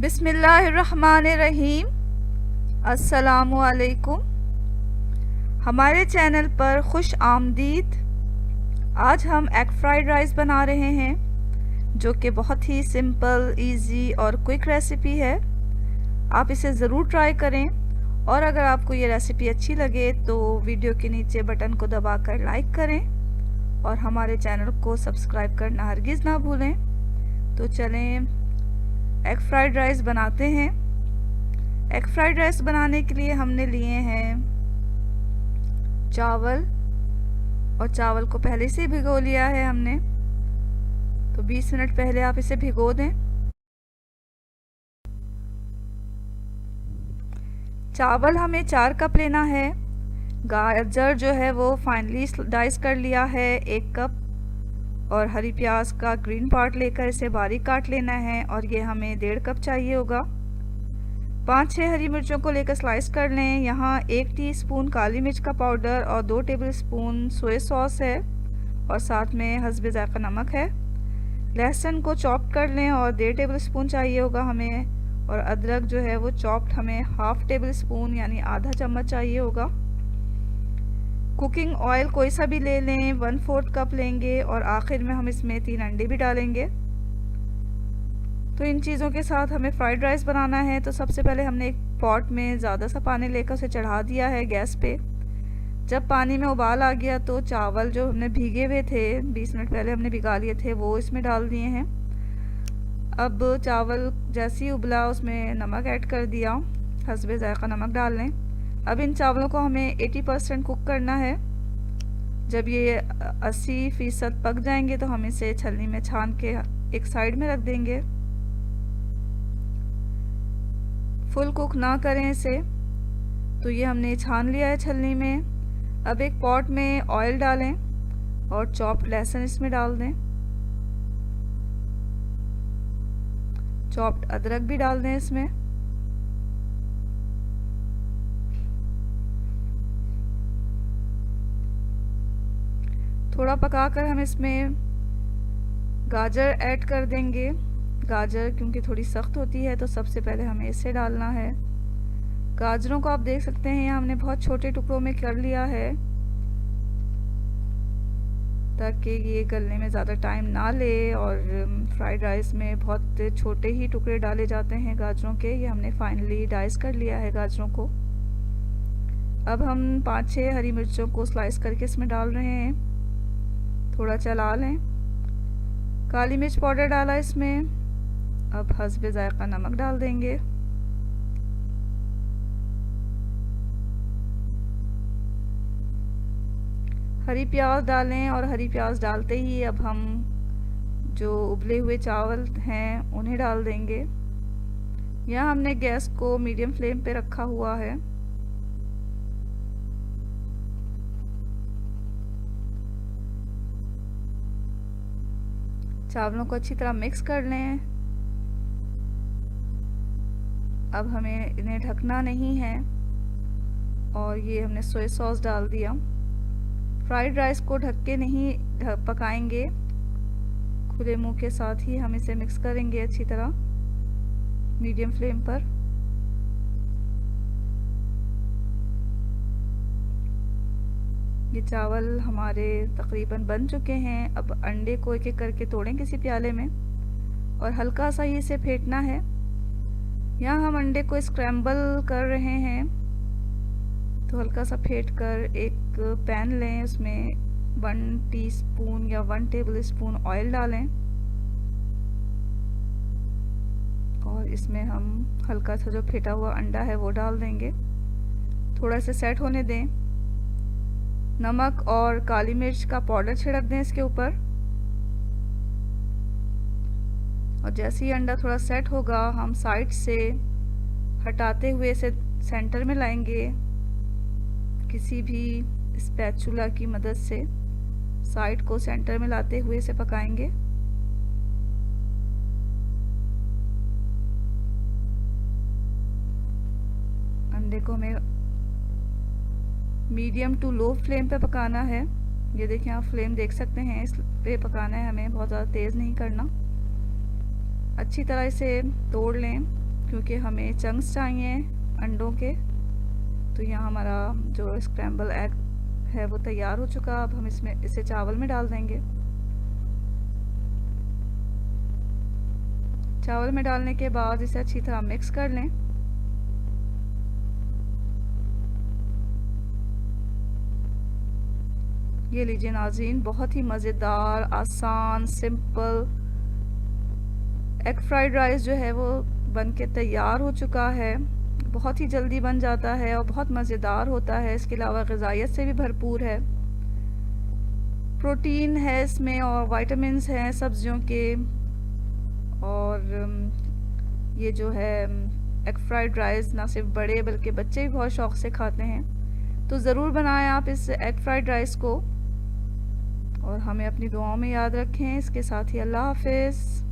बिस्मिल्लाहिर्रहमानिर्रहीम। अस्सलामुअलैकुम। हमारे चैनल पर खुश आमदीद। आज हम एग फ्राइड राइस बना रहे हैं, जो कि बहुत ही सिंपल, इजी और क्विक रेसिपी है। आप इसे ज़रूर ट्राई करें, और अगर आपको ये रेसिपी अच्छी लगे तो वीडियो के नीचे बटन को दबाकर लाइक करें और हमारे चैनल को सब्सक्राइब करना हरगिज़ ना भूलें। तो चलें एग फ्राइड राइस बनाते हैं। एग फ्राइड राइस बनाने के लिए हमने लिए हैं चावल, और चावल को पहले से भिगो लिया है हमने, तो 20 मिनट पहले आप इसे भिगो दें। चावल हमें 4 कप लेना है। गाजर जो है वो फाइनली डाइस कर लिया है 1 कप, और हरी प्याज का ग्रीन पार्ट लेकर इसे बारीक काट लेना है, और ये हमें 1.5 कप चाहिए होगा। 5-6 हरी मिर्चों को लेकर स्लाइस कर लें। यहाँ 1 टीस्पून काली मिर्च का पाउडर और 2 टेबलस्पून सोया सॉस है, और साथ में हस्बे ज़ायक़ा नमक है। लहसुन को चॉप कर लें और 1.5 टेबलस्पून चाहिए होगा हमें, और अदरक जो है वो चॉप्ड हमें 1/2 टेबलस्पून यानी आधा चम्मच चाहिए होगा। कुकिंग ऑयल कोई सा भी ले लें, 1/4 कप लेंगे, और आखिर में हम इसमें 3 अंडे भी डालेंगे। तो इन चीज़ों के साथ हमें फ्राइड राइस बनाना है। तो सबसे पहले हमने एक पॉट में ज़्यादा सा पानी लेकर उसे चढ़ा दिया है गैस पे। जब पानी में उबाल आ गया तो चावल जो हमने भीगे हुए थे, 20 मिनट पहले हमने भिगा लिए थे, वो इसमें डाल दिए हैं। अब चावल जैसे ही उबला उसमें नमक ऐड कर दिया, हस्बे ज़ायक़ा नमक डाल लें। अब इन चावलों को हमें 80% कुक करना है। जब ये 80% पक जाएंगे तो हम इसे छलनी में छान के एक साइड में रख देंगे। फुल कुक ना करें इसे। तो ये हमने छान लिया है छलनी में। अब एक पॉट में ऑयल डालें और चॉप्ड लहसुन इसमें डाल दें। चॉप्ड अदरक भी डाल दें इसमें। थोड़ा पकाकर हम इसमें गाजर ऐड कर देंगे। गाजर क्योंकि थोड़ी सख्त होती है तो सबसे पहले हमें इसे डालना है। गाजरों को आप देख सकते हैं हमने बहुत छोटे टुकड़ों में कर लिया है, ताकि ये गलने में ज़्यादा टाइम ना ले। और फ्राइड राइस में बहुत छोटे ही टुकड़े डाले जाते हैं गाजरों के। ये हमने फाइनली डाइस कर लिया है गाजरों को। अब हम 5-6 हरी मिर्चों को स्लाइस करके इसमें डाल रहे हैं। थोड़ा चला लें। काली मिर्च पाउडर डाला इसमें। अब हस्बे ज़ायक़ा नमक डाल देंगे। हरी प्याज डालें, और हरी प्याज डालते ही अब हम जो उबले हुए चावल हैं उन्हें डाल देंगे। यहाँ हमने गैस को मीडियम फ्लेम पे रखा हुआ है। चावलों को अच्छी तरह मिक्स कर लें। अब हमें इन्हें ढकना नहीं है, और ये हमने सोया सॉस डाल दिया। फ्राइड राइस को ढक के नहीं पकाएंगे, खुले मुंह के साथ ही हम इसे मिक्स करेंगे अच्छी तरह मीडियम फ्लेम पर। ये चावल हमारे तकरीबन बन चुके हैं। अब अंडे को एक एक करके तोड़ें किसी प्याले में, और हल्का सा ही इसे फेंटना है। यहाँ हम अंडे को स्क्रैम्बल कर रहे हैं, तो हल्का सा फेंट कर एक पैन लें, उसमें 1 टीस्पून या 1 टेबलस्पून ऑयल डालें, और इसमें हम हल्का सा जो फेंटा हुआ अंडा है वो डाल देंगे। थोड़ा सा सेट होने दें। नमक और काली मिर्च का पाउडर छिड़क दें इसके ऊपर, और जैसे ही अंडा थोड़ा सेट होगा हम साइड से हटाते हुए इसे सेंटर में लाएंगे। किसी भी स्पैचुला की मदद से साइड को सेंटर में लाते हुए इसे पकाएंगे। अंडे को हमें मीडियम टू लो फ्लेम पे पकाना है। ये देखिए आप फ्लेम देख सकते हैं, इस पे पकाना है हमें, बहुत ज़्यादा तेज़ नहीं करना। अच्छी तरह इसे तोड़ लें क्योंकि हमें चंक्स चाहिए अंडों के। तो यहाँ हमारा जो स्क्रैम्बल एग है वो तैयार हो चुका। अब हम इसे चावल में डाल देंगे। चावल में डालने के बाद इसे अच्छी तरह मिक्स कर लें। ये लीजिए नाज़रीन, बहुत ही मज़ेदार, आसान, सिंपल एग फ्राइड राइस जो है वो बन के तैयार हो चुका है। बहुत ही जल्दी बन जाता है और बहुत मज़ेदार होता है। इसके अलावा ग़िज़ाइयत से भी भरपूर है, प्रोटीन है इसमें और विटामिन्स हैं सब्जियों के। और ये जो है एग फ्राइड राइस ना सिर्फ बड़े बल्कि बच्चे भी बहुत शौक़ से खाते हैं। तो ज़रूर बनाएं आप इस एग फ्राइड राइस को और हमें अपनी दुआओं में याद रखें। इसके साथ ही अल्लाह हाफ़िज़।